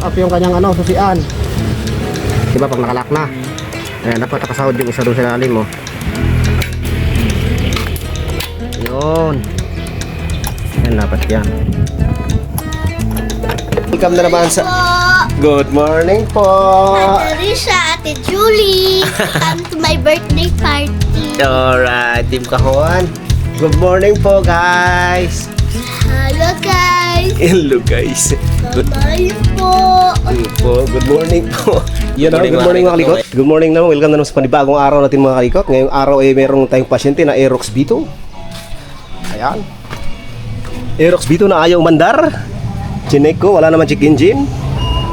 up yung kanyang ano, susian. Diba pag nakalak na, ayan, dapat nakasahod yung isa doon sa lalim mo. Yun. Ayan, dapat yan. Welcome na naman sa... Good morning po! Ate Risha, Ate Julie, come to my birthday party. Alright, Team Kahon. Good morning po, guys! Hello guys! Hello, guys! Bye po! Good morning po. Yan na, good morning mga kalikot. Good morning naman, welcome na naman sa panibagong araw natin mga kalikot. Ngayong araw ay merong tayong pasyente na Aerox B2. Ayan. Aerox B2 na ayaw mandar. Chinek ko, wala naman check engine.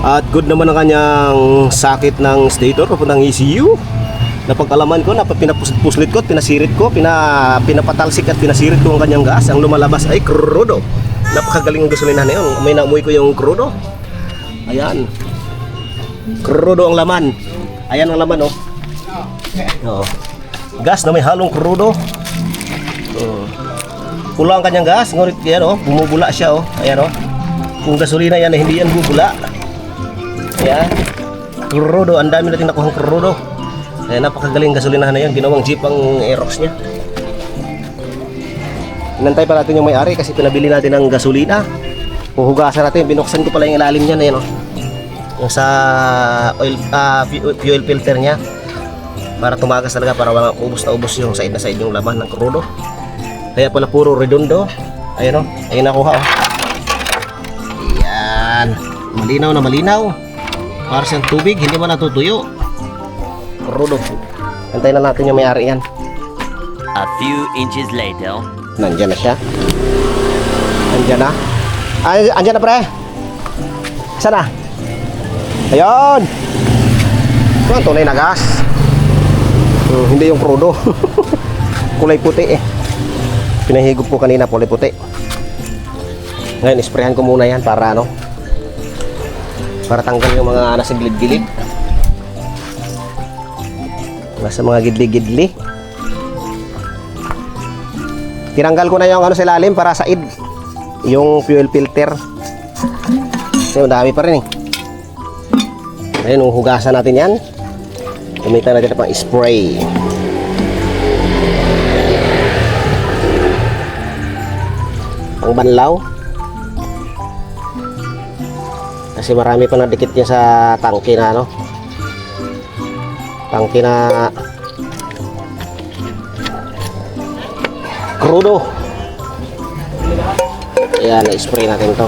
At good naman ang kanyang sakit ng stator papuntang ECU. Napag-alaman ko, pinapuslit ko at pinasirit ko, pinapatalsik at pinasirit ko ang kanyang gas. Ang lumalabas ay crudo. Napakagaling ang gasolina na yun. May naamoy ko yung crudo. Ayan. Crudo ang laman. Ayan ang laman, oh. Oo. Gas na may halong crudo. Pula ang kanyang gas. Ngunit yan, oh. Bumubula siya, oh. Ayan, oh. Kung gasolina yan, hindi yan bubula. Ayan. Crudo. Ang dami natin nakuhang crudo. Ayan, napakagaling gasolinahan na yan. Ginawang jeep ang Aerox niya. Inantay pa natin yung may-ari kasi pinabili natin ng gasolina. Puhugasan natin. Binuksan ko pala yung ilalim niya na yan, oh. Yung sa oil, fuel filter niya. Para tumagas talaga. Para walang ubos na ubos yung side na side yung laman ng crudo. Kaya pala puro redondo. Ayan, oh. Ayun nakuha, oh. Ayan. Malinaw na malinaw. Para siyang tubig, hindi man natutuyo. Crudo. Antayin na natin yung may-ari yan. A few inches later. Nandyan na siya. Nandyan na. Ay, andyan na pre. Sana. Ayun. Ito ang tunay na gas. Hindi yung crudo. Kulay puti eh. Pinahigop ko kanina, kulay puti. Ngayon, isprehan ko muna yan para ano, para tanggal yung mga nasa gilid-gilid. Nasa mga gidli-gidli. Tinanggal ko na yung ano sa ilalim para sa id. Yung fuel filter. Yung dami pa rin eh. Ayun, hugasan natin yan. Gamitan natin pang spray. Pang banlaw. Kasi marami pa nadikit niya sa tangke na ano. Tangke na crudo. Ayan, na-spray natin to.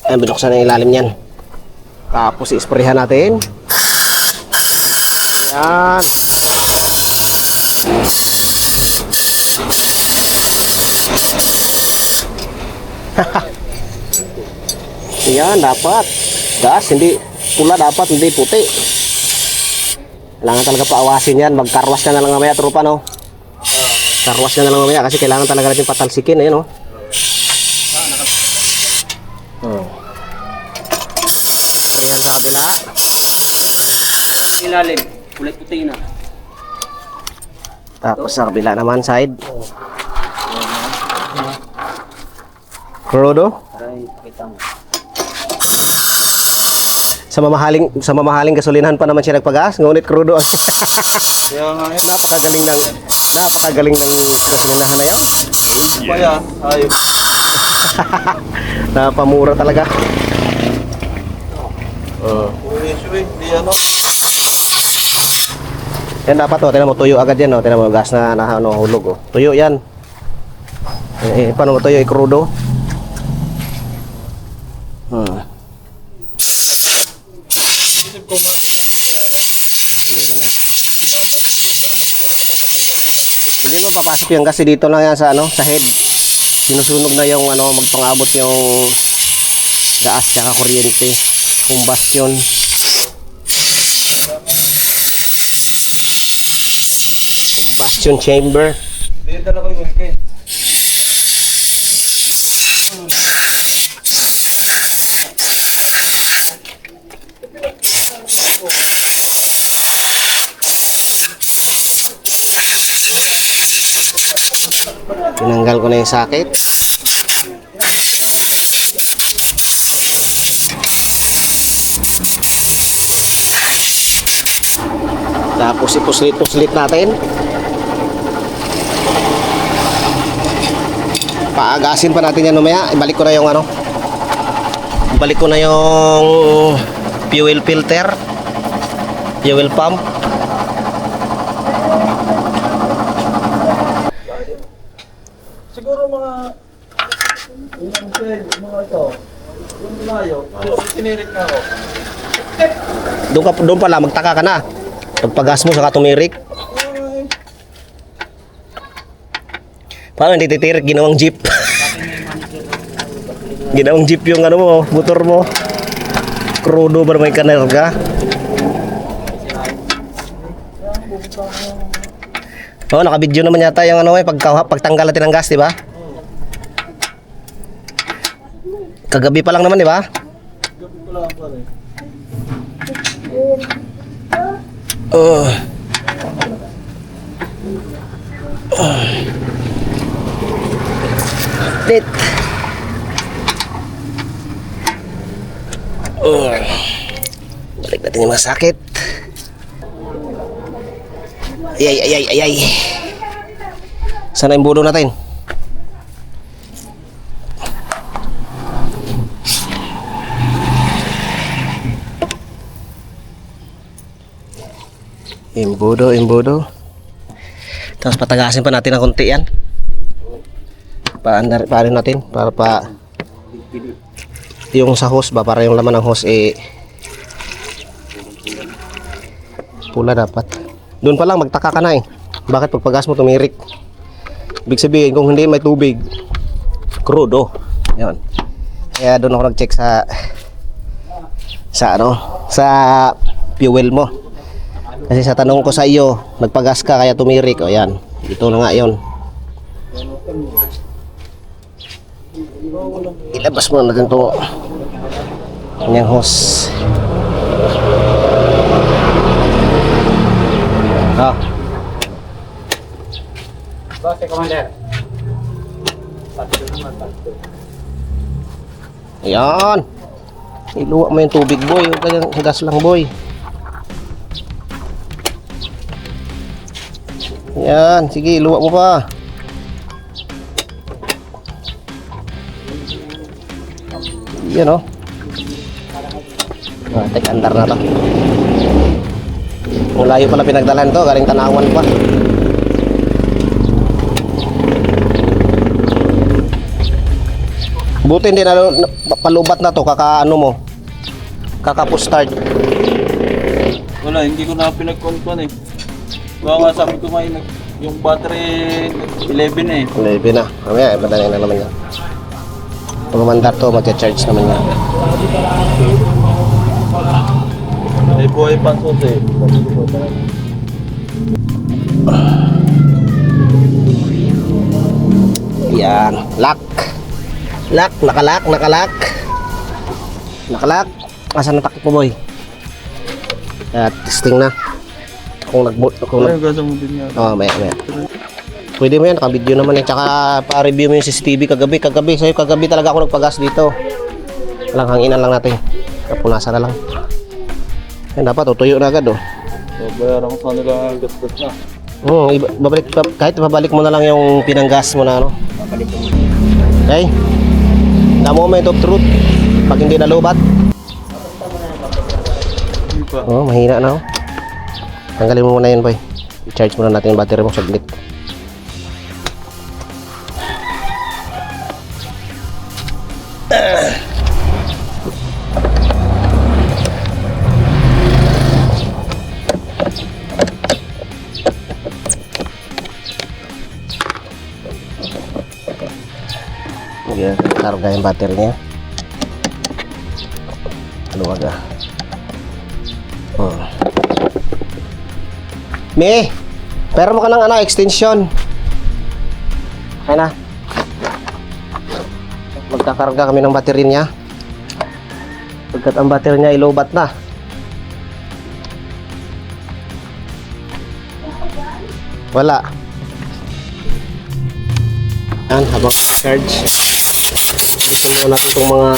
Ayan, binuksan na yung ilalim niyan. Tapos i-sprayhan natin. Ayan. Ayan, dapat gas, hindi pula, dapat hindi puti. Kailangan talaga paawasin yan. Magkarwas ka na lang mamaya, tropa, no? Karwas ka na lang mamaya kasi kailangan talaga natin patalsikin. Ayan, no? Ayan sa kabila. Ilalim, kulay puti na. Tapos sa kabila naman, side. Crudo. Aray, pakita mo. Sa mamahaling gasolinahan pa naman siya nagpagas, ngunit crudo. Kaya nga yun. Napakagaling ng gasolinahan na yan. Pa yan, ayos. Napamura talaga. Di ano. Yan dapat, oh, tingnan mo, tuyo agad yan, oh. Tingnan mo, gas na ano, hulog, oh. Tuyo yan. Paano mo tuyo, crudo? Hindi mo papasok yung gas dito lang yan sa ano, sa head. Sinusunog na yung ano, magpangabot yung gas tsaka kuryente. Combustion. Combustion chamber. Dito na ko yung wilkin. Tinanggal ko na yung sakit. Tapos ipuslit-puslit natin. Paagasin pa natin yan mamaya. Ibalik ko na yung ano. Ibalik ko na yung fuel filter. Fuel pump. Siguro mga... mga ito. Yung layo. Sinirit na ako. Doon pala, magtaka ka na. Pagpagas mo, saka tumirik. Paano hindi titirik? Ginawang jeep. Ginawang jeep yung ano mo, motor mo. Crudo ba may kanerga? Oh, naka-video naman yata yung ano pagtanggal natin ng gas, di ba? Kagabi pa lang naman, di ba? Gabi ko lang pa rin. Tit. Balik natin yung masakit. Ay. Sana yung budo natin. Imbudo. Tapos patagasin pa natin ng konti yan. Paano natin para pa yung sa hose ba, para yung laman ng hose pula dapat. Doon pa lang magtaka ka na bakit pagpagas mo tumirik. Ibig sabihin kung hindi may tubig, crudo. Yan. Kaya doon ako nag-check sa fuel mo. Kasi sa tanong ko sa iyo, nagpagas ka kaya tumirik. O yan, ito na nga yun. Ilabas mo natin ito. Kanyang hose. Bakit, Commander? Ayan. Iluwa mo yung tubig, boy. Huwag kayang gas lang, boy. Ayan. Sige, iluwa mo pa. Yan, oh. Tek, andar na to. Ang layo pala pinagdalan to. Galing Tanawan pa. Buti hindi na palubat na to. Kaka-ano mo. Kaka-push-start. Wala, hindi ko na pinag-control Baka nga sabi ko nga yung battery 11 11 na. Mamaya, madali na naman yan. Pag umandar to, mag-charge naman yan. May buhay pa sos Yan. Lock. Nakalak. Asan na takip mo, boy? At testing na. Kung Ay, gasa mo din yan. maya. Pwede mo yan, naka-video naman yan. Tsaka pa-review mo yung CCTV kagabi. Sa'yo kagabi talaga ako nagpagas dito. Walang hanginan lang natin. Kapunasan na lang. Yan, dapat tutuyo na agad, oh. So, bayaran ko sa nila ang gas-gas na. Kahit babalik mo na lang yung pinanggas mo na, ano. Okay? The moment of truth. Pag hindi nalubat. Hindi pa. Oh, mahina na, oh. Tanggalin mo muna yun, boy. I-charge muna natin yung battery mo saglit. Yan, karga yung battery niya. Luwag ah. Me, pero mo ka ng extension. Okay na. Magkakarga kami ng battery niya. Pagkat ang battery niya ilobat na. Wala. Yan, habang charge. Gusto muna natin itong mga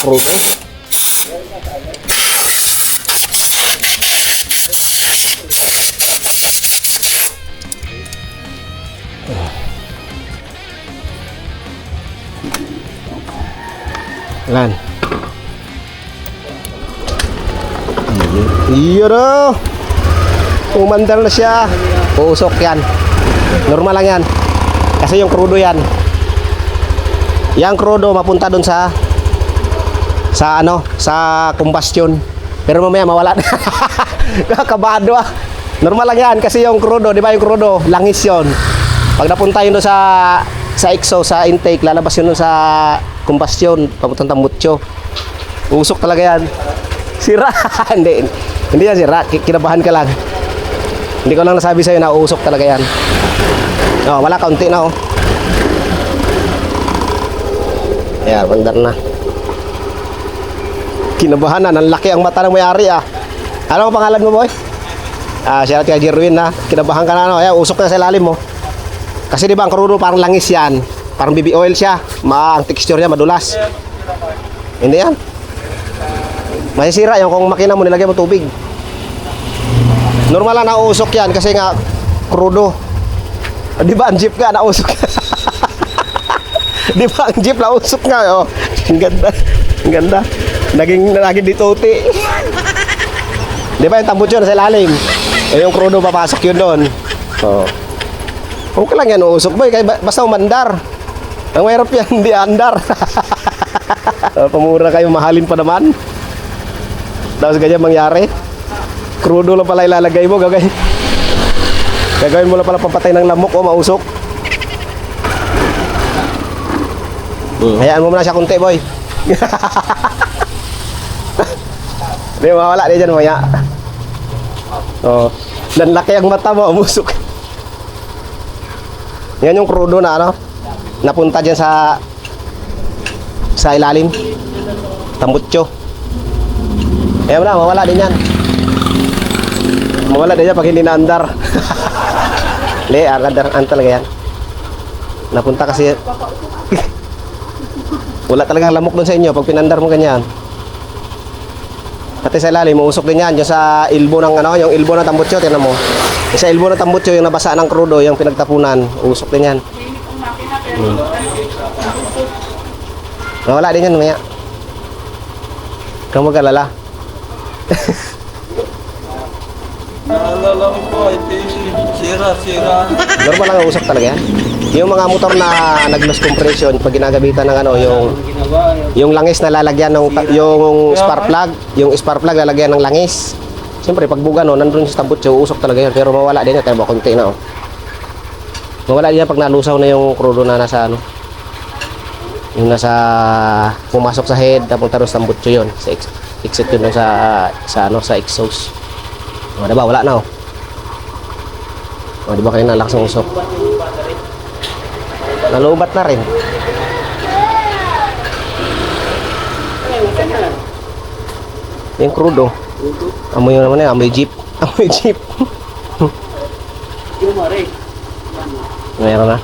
crudo. Lan. Iya na. Umandar na siya. Uusok yan. Normal lang yan. Kasi yung crudo yan. Yang crudo mapunta dun sa ano, sa combustion. Pero mamaya mawala na. Kabado ah. Normal lang yan kasi yung crudo, di ba yung crudo, langis yun. Pag napunta yun doon sa exhaust, sa intake, lalabas yun doon sa combustion, papuntang tambutso. Usok talaga yan. Sira. Hindi yan sira. Kinabahan ka lang. Hindi ko lang nasabi sa'yo na usok talaga yan. Oh, wala, kaunti na oh. Ayan, bandar na. Kinabahan na. Nanlaki ang mata ng may-ari ah. Ano ang pangalan mo, boy? Siya natin kay Jerwin na. Kinabahan ka na ano. Ayan, usok na sa ilalim mo. Kasi di ba ang crudo parang langis yan. Parang BB oil siya. Ang texture niya madulas. Hindi yan. Masisira yan kung makina mo nilagay mo tubig. Normal lang nausok yan kasi nga crudo. Di ba ang jeep ka nausok? Di ba ang jeep nausok nga? Oh, ang ganda. Ang ganda. Naging dito uti. Di ba yung tambutso na sa ilalim? Yung crudo papasok yun doon. Oh. Okay lang yan uusok boy. Kaya basta umandar. Ang mahirap yan, hindi andar. Pamura kayo, mahalin pa naman. Tapos ganyan mangyari. Crudo lang pala ilalagay mo, gagawin mo lang pala papatay ng lamok o mausok. Hayaan mo muna siya kunti, boy. Hindi mawala din dyan maya. Oh, dan laki ang mata mo, umusok. Yan yung crudo na ano, napunta dyan sa ilalim. Tambutso. Ayan na, mawala din yan. Mawala din yan pag hindi na-andar. Hindi, andar talaga yan. Napunta kasi wala talagang lamok dun sa inyo pag pinandar mo ganyan. Pati sa ilalim, mausok din yan. Yung sa ilbo ng ano, yung ilbo ng tambutso, tingnan mo. Yung sa ilbo ng tambutso, yung nabasa ng crudo, yung pinagtapunan, usok din yan. Mawala din yan, maya. Kung mag-alala. Naalala ko po, ito sira. Normal lang ang usok talaga yan. Yung mga motor na nag-loss compression, pag ginagabitan ng ano, yung langis na lalagyan ng yung spark plug lalagyan ng langis. Siyempre pag buga no, nandun sa tambutso, usok talaga yan. Pero mawala din yan, tayo ba konti na oh. Mawala din yan pag nalusaw na yung crudo na nasa ano. Yung nasa pumasok sa head, tapos taros tambutso yun. Sa exit yun sa exhaust. O, diba? Wala na, oh. O, diba kayo nalakas ng usok? Nalubat na rin. Yung crudo. Amoy yun naman yan. Amoy jeep. Amoy jeep. Mayroon na.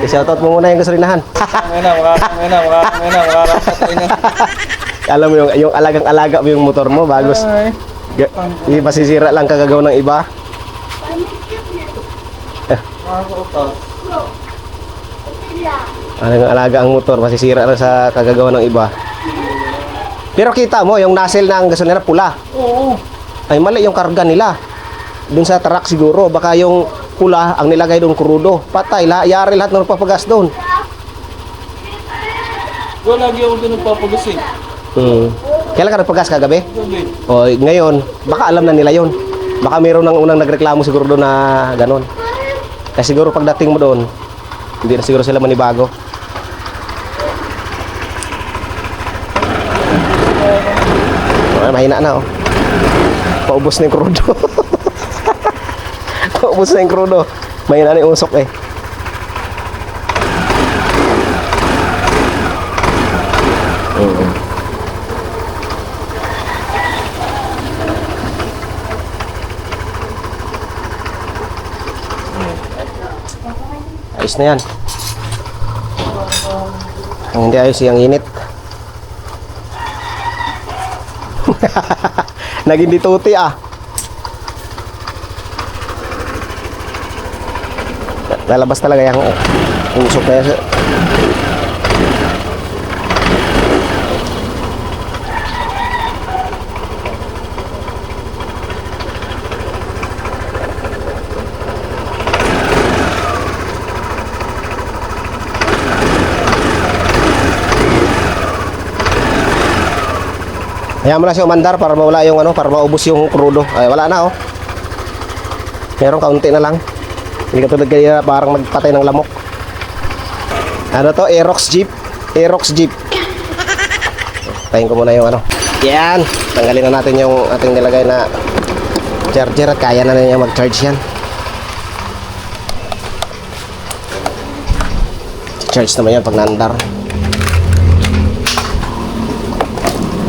Shoutout mo muna yung gasolinahan. Alam mo yung alagang-alaga mo yung motor mo bagos. Hindi masisira lang kagagawa ng iba. Alagang-alaga ang motor, masisira lang sa kagagawa ng iba. Pero kita mo yung nozzle ng gasolina pula. Oo. Ay mali yung karga nila. Doon sa truck siguro, baka yung pula ang nilagay doon crudo. Patay, yari lahat ng papagas doon. Wala lagi ako doon nagpapagas eh. Kailan ka nagpagas kagabi? Gabi. O ngayon, baka alam na nila yon. Baka mayroon nang unang nagreklamo siguro doon na ganon. Kasi siguro pagdating mo doon, hindi na siguro sila manibago. Mahina na oh. Paubos na yung crudo. Paubos na yung crudo. Mahina na yung usok eh. Ayos na yan. Ang hindi ayos yung init. Naging dituti ah. Lalabas talaga yung usok na yan. Hayaan mo na siya umandar para mawala yung para maubos yung crudo. Ay, wala na Meron kaunti na lang. Hindi ka tulad kaya parang magpatay ng lamok. Ano to? Aerox Jeep. Aerox Jeep. Tayin ko muna yung Yan. Tanggalin na natin yung ating nilagay na charger at kaya na niya mag-charge yan. Charge naman yan pag naandar.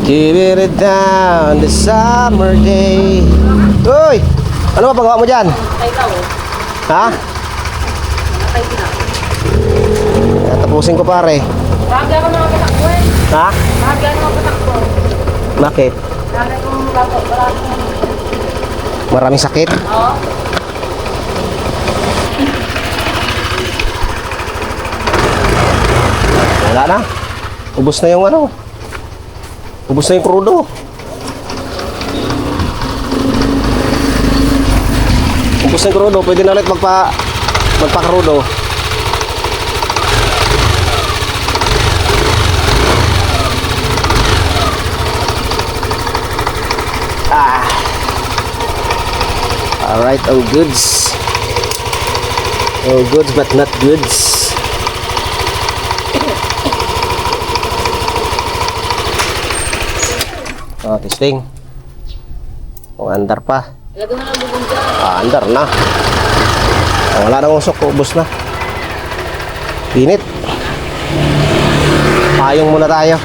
Give it down the summer day. Uy! Ano ba pagawa mo dyan? Ha? Tapusin ko pare. Baga ko mga patakbo eh. Ha? Baga ko mga patakbo. Bakit? Baga ko mga patakbo. Maraming sakit? Oo. Wala na. Ubus na yung Ubus na yung crudo. Ubus na yung crudo. Pwede na ulit magpa-crudo. Alright, all goods. All goods but not goods. Testing. Andar pa. Lagyan mo ng bubong dyan. Andar na. Wala nang usok, ubos na. Pinit. Payong muna tayo.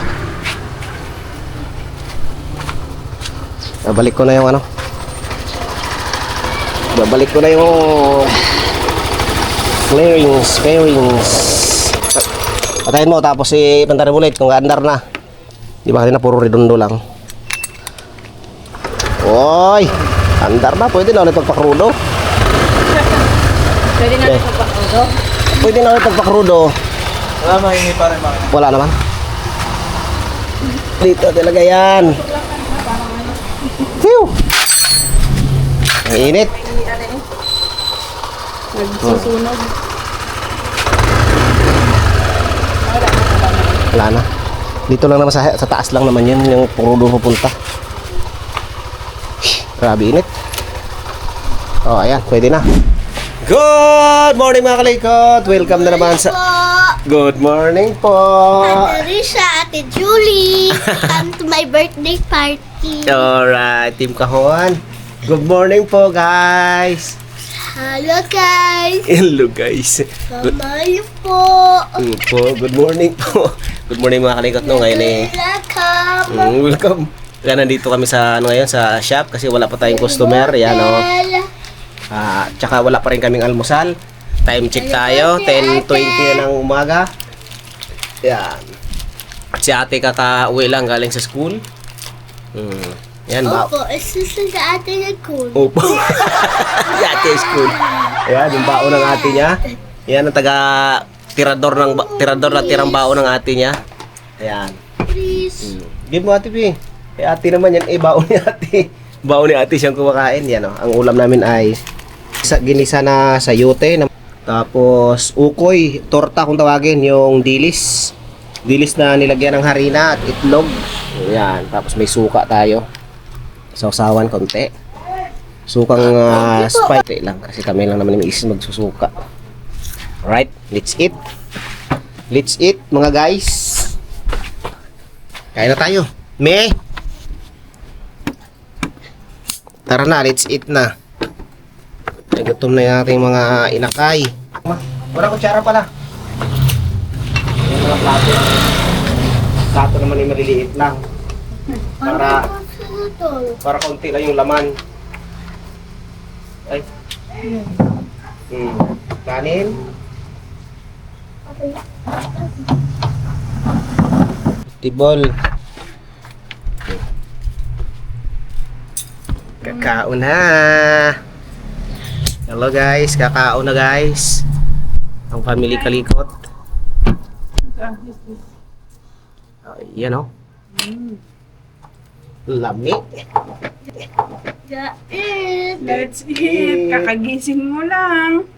Babalik ko na yung Babalik ko na yung fairings. Patayin mo tapos ipantarin ulit kung andar na. Di ba kanina puro redondo lang. Oy, andar na, pwede na ulit magpakrudo. Pwede na rin magpakrudo. Pwede na ulit magpakrudo. Wala, mahingi pa rin makina. Wala naman. Dito talaga yan. Phew! Ang init. Nagsusunog. Wala na. Dito lang naman sa taas lang naman yun, yung prudo pupunta. Grabe init. Oh, ayan, pwede na. Good morning mga kalikot. Welcome na naman sa... Good morning po. Ate Risha, Ate Julie. Come to my birthday party. Alright, Team Kahon. Good morning po, guys. Hello guys. Hello, guys. Kamayo po. Good morning po. Good morning mga kalikot. No, ngayon Welcome. welcome. Kaya nandito kami sa ngayon sa shop kasi wala pa tayong customer. Yan tsaka wala pa rin kaming almusal. Time check tayo, 10:20 na ng umaga. Yan. At si ate kaka-uwi lang galing sa school. Yan ba? Opo, isusun sa ate ng cool. Opo. Si ate school. Yan, yung baon ng ate niya. Yan ang tirador na tirang baon ng ate niya. Ayan. Please. Give mo ate P. Ate naman yan, baon ni ate. Baon ni ate siyang kumakain. Yan ang ulam namin ay ginisa na sayote. Tapos ukoy, torta kung tawagin, yung dilis. Dilis na nilagyan ng harina at itlog. Yan, tapos may suka tayo. Sausawan konti. Sukang spicy lang kasi kami lang naman may isis magsusuka. Alright, let's eat. Let's eat mga guys. Kain na tayo. Me. Tara na, let's eat na. Ay, gutom na yung ating mga inakay. Wala kutsara pala. Yung mga plato. Plato naman yung maliliit lang. Para konti lang yung laman. Ay. Kanin. Tibol. Kakao na. Hello guys, kakao na guys. Ang family Kalikot. Yan o. Lami. Let's eat. Kakagising mo lang.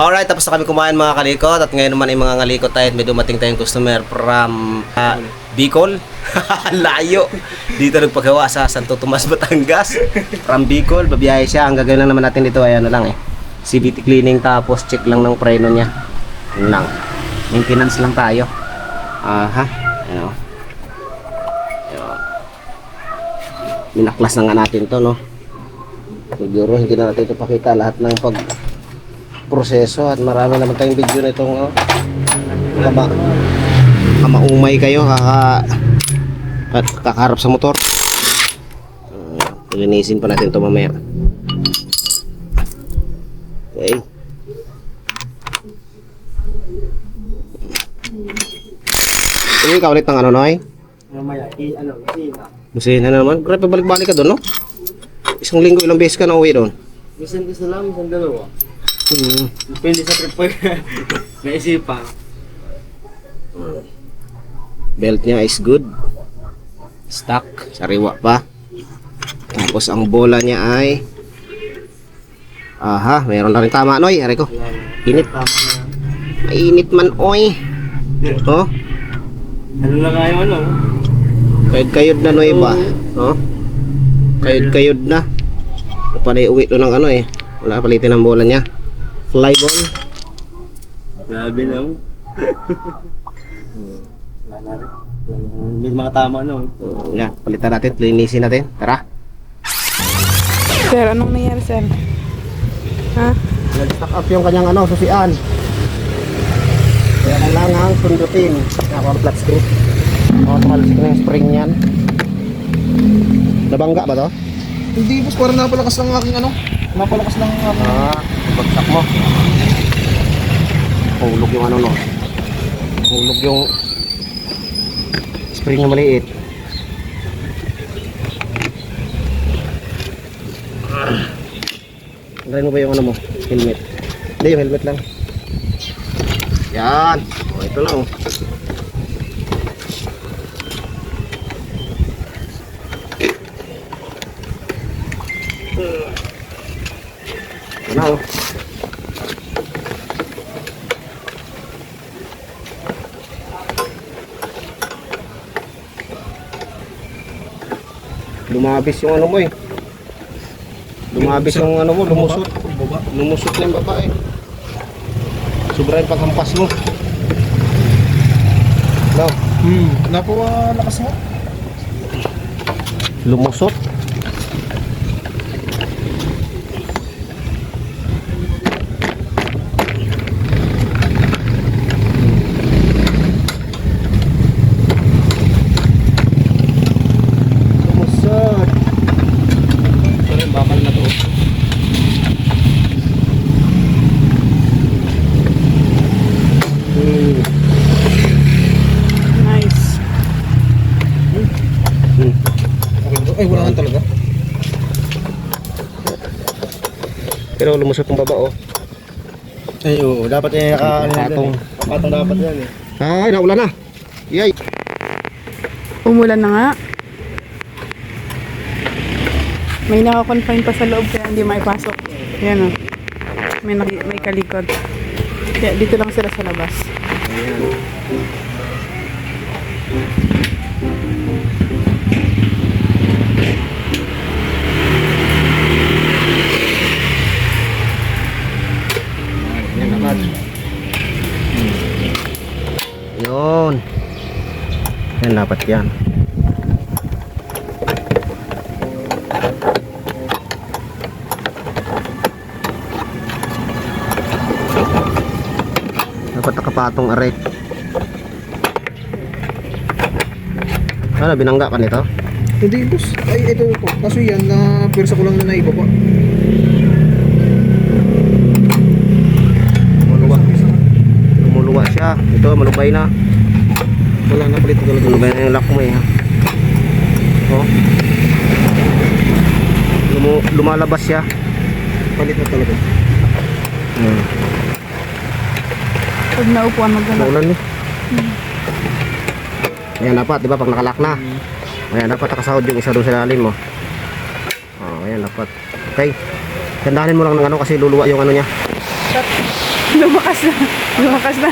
Alright, tapos na kami kumain mga kalikot. At ngayon naman ay mga kalikot tayo. May dumating tayong customer from Bicol. Layo. Dito nagpagawa sa Santo Tomas, Batangas. From Bicol, babiyahe siya. Ang gagawin lang naman natin dito ay ano lang CVT cleaning, tapos check lang ng preno niya. Yun lang. Maintenance lang tayo. Aha. Ano. Minaklas na nga natin to, no. Siguro hindi na natin ito pakita lahat ng proseso, at marami naman tayong video na itong maumay kayo kakaharap sa motor. Linisin pa natin ito mamaya. Okay. Uwi ka ulit ng ano, Noy? Mamaya, Busina na naman. Grabe, balik-balik ka doon, no? Isang linggo, ilang beses ka na uwi doon? minsan isa lang, minsan dalawa. Depende sa trip po. Naisipan. Belt niya is good. Stock. Sariwa pa. Tapos ang bola niya ay aha, mayroon na rin tama, Noy. Ari ko. Init. Mainit man, oy. Oh. Ano lang kayo, ano? Kayod na, Noy ba? Oh. Kayod na. Panay uwi doon ng ano wala palitin ang bola niya. Fly ball. Grabe lang. May mga tama, no? Yan, palitan natin, linisin natin. Tara. Sir, anong nangyari, sir? Ha? Nag-stock up yung kanyang susian. Kaya kailangan sundutin. Nakapang flat screw. Makapalisik na yung spring niyan. Nabangga ba to? Hindi, boss. Parang napalakas lang ang aking napalakas lang ang aking... Bagsak mo. Hulog yung no. Hulog yung spring na maliit. Tanggalin mo ba yung mo? Helmet. Hindi, yung helmet lang. Yan. Ito na Ito na Lumabis yung mo Lumabis yung mo, lumusot. Lumusot na yung babae. Sobra yung paghampas mo. No? Napakalakas mo. Lumusot. Lumusot. Ito rin, bakal na to. Nice. Ay, wala nga talaga. Pero lumusot yung baba Ay, oo. Dapat Patong. Patong dapat yan Ay, naulan na. Yay. Umulan na nga. May naka-confine pa sa loob kaya hindi maipasok. Yan o. May kalikot. Kaya dito lang sila sa labas. Yan dapat. Yun. Yan dapat yan. Dapat nakapatong aray. Ano, binangga ka nito? Hindi, boss. Ay, ito po. Kaso yan, na pwersa ko lang na naibaba. Lumuluwa siya. Ito, malubay na. Wala na, palit ko talaga. Malubay na yung lock mo eh. Ha? Oh. Lumalabas siya. Palit na talaga. Pag naupuan, magdala. Naulan eh. Ayan dapat, di ba? Pag nakalock na. Ayan dapat nakasahod yung isa doon sa lalim mo. Oh, ayan dapat. Okay. Gandahin mo lang ng ano kasi luluwa yung ano niya. Lumakas na. Lumakas na.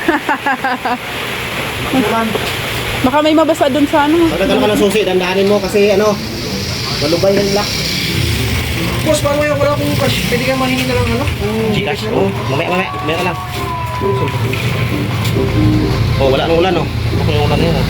Baka may mabasa dun sa ano. Pagdagan ka ng susi, dandahanin mo kasi ano, malubay na yung lock. Boss, paano yung wala akong cash? Pwede ka mahingi na lang, ano? Gcash? Oo, mamaya ka lang. Oh, wala nang ulan oh. Ako yung ulan yun oh.